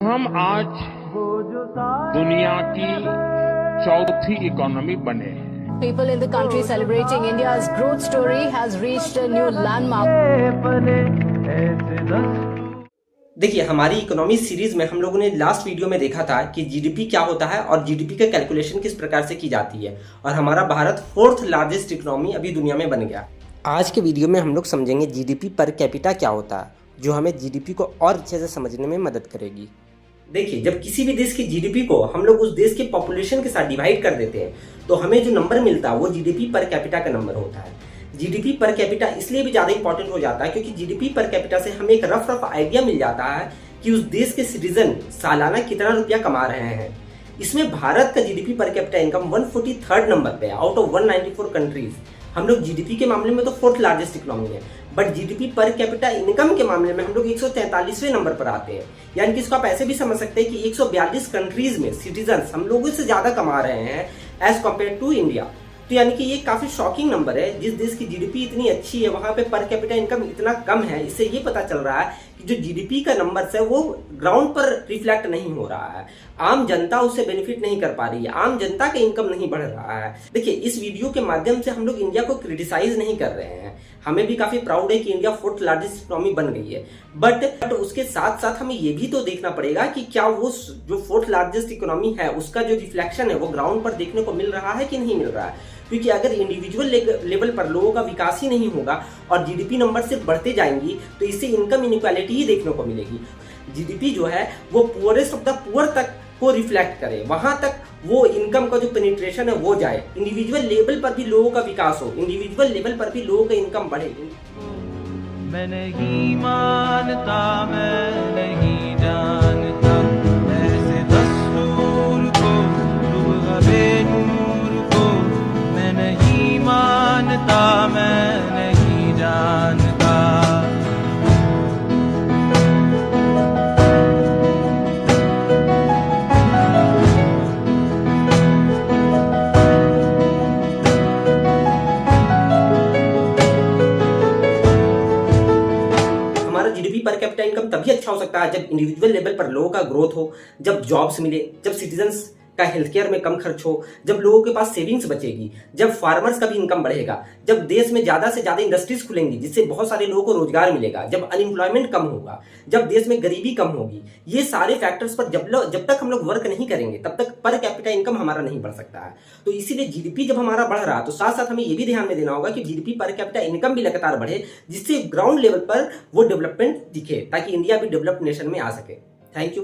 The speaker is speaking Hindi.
हम आज दुनिया की चौथी इकोनॉमी बने हैं। People in the country celebrating India's growth story has reached a new landmark. देखिए, हमारी इकोनॉमी सीरीज में हम लोगों ने लास्ट वीडियो में देखा था कि जीडीपी क्या होता है और जीडीपी का कैलकुलेशन किस प्रकार से की जाती है, और हमारा भारत फोर्थ लार्जेस्ट इकोनॉमी अभी दुनिया में बन गया। आज के वीडियो में हम लोग समझेंगे जीडीपी पर कैपिटा क्या होता है, जो हमें जीडीपी को और अच्छे से समझने में मदद करेगी। देखिए, जब किसी भी देश की जीडीपी को हम लोग उस देश के पॉपुलेशन के साथ डिवाइड कर देते हैं तो हमें जो नंबर मिलता है वो जीडीपी पर कैपिटा का नंबर होता है। जीडीपी पर कैपिटा इसलिए भी ज़्यादा इंपॉर्टेंट हो जाता है क्योंकि जीडीपी पर कैपिटा से हमें एक रफ आइडिया मिल जाता है कि उस देश के सिटीजन सालाना कितना रुपया कमा रहे हैं। इसमें भारत का GDP per capita income 143rd number पे है आउट ऑफ 194 कंट्रीज। हम लोग जीडीपी के मामले में तो फोर्थ लार्जेस्ट इकोनॉमी है, but GDP per capita income के मामले में हम लोग 143वें नंबर पर आते हैं। यानी कि इसको आप ऐसे भी समझ सकते हैं कि 142 कंट्रीज में सिटीजन हम लोगों से ज्यादा कमा रहे हैं एज कम्पेयर टू इंडिया। तो यानी कि ये काफी शॉकिंग नंबर है। जिस देश की जीडीपी इतनी अच्छी है वहां पे पर कैपिटा इनकम इतना कम है। इससे ये पता चल रहा है कि जो जीडीपी का नंबर है वो ग्राउंड पर रिफ्लेक्ट नहीं हो रहा है। आम जनता उससे बेनिफिट नहीं कर पा रही है, आम जनता का इनकम नहीं बढ़ रहा है। देखिए, इस वीडियो के माध्यम से हम लोग इंडिया को क्रिटिसाइज नहीं कर रहे हैं। हमें भी काफी प्राउड है कि इंडिया फोर्थ लार्जेस्ट इकोनॉमी बन गई है, बट उसके साथ साथ हमें ये भी तो देखना पड़ेगा कि क्या वो जो फोर्थ लार्जेस्ट इकोनॉमी है उसका जो रिफ्लेक्शन है वो ग्राउंड पर देखने को मिल रहा है कि नहीं मिल रहा है। क्योंकि अगर इंडिविजुअल लेवल पर लोगों का विकास ही नहीं होगा और जीडीपी नंबर सिर्फ बढ़ते जाएंगी तो इससे इनकम इनइक्वालिटी ही देखने को मिलेगी। जीडीपी जो है वो पुअरेस्ट ऑफ द पुअर तक को रिफ्लेक्ट करे, वहां तक वो इनकम का जो पेनिट्रेशन है वो जाए, इंडिविजुअल लेवल पर भी लोगों का विकास हो, इंडिविजुअल लेवल पर भी लोगों का इनकम बढ़े। मैं नहीं मानता, मैं नहीं जानता ऐसे दस्तूर को, रूह बेनूर को। मैं नहीं मानता, मैं नहीं जानता। जीडीपी पर कैपिटा इनकम तभी अच्छा हो सकता है जब इंडिविजुअल लेवल पर लोगों का ग्रोथ हो, जब जॉब्स मिले, जब सिटीजन्स का हेल्थ केयर में कम खर्च हो, जब लोगों के पास सेविंग्स बचेगी, जब फार्मर्स का भी इनकम बढ़ेगा, जब देश में ज्यादा से ज्यादा इंडस्ट्रीज खुलेंगी जिससे बहुत सारे लोगों को रोजगार मिलेगा, जब अनएम्प्लॉयमेंट कम होगा, जब देश में गरीबी कम होगी। ये सारे फैक्टर्स पर जब तक हम लोग वर्क नहीं करेंगे तब तक पर कैपिटा इनकम हमारा नहीं बढ़ सकता है। तो इसीलिए जीडीपी जब हमारा बढ़ रहा है तो साथ साथ हमें ये भी ध्यान में देना होगा कि जीडीपी पर कैपिटा इनकम भी लगातार बढ़े, जिससे ग्राउंड लेवल पर वो डेवलपमेंट दिखे, ताकि इंडिया भी डेवलप्ड नेशन में आ सके। Thank you.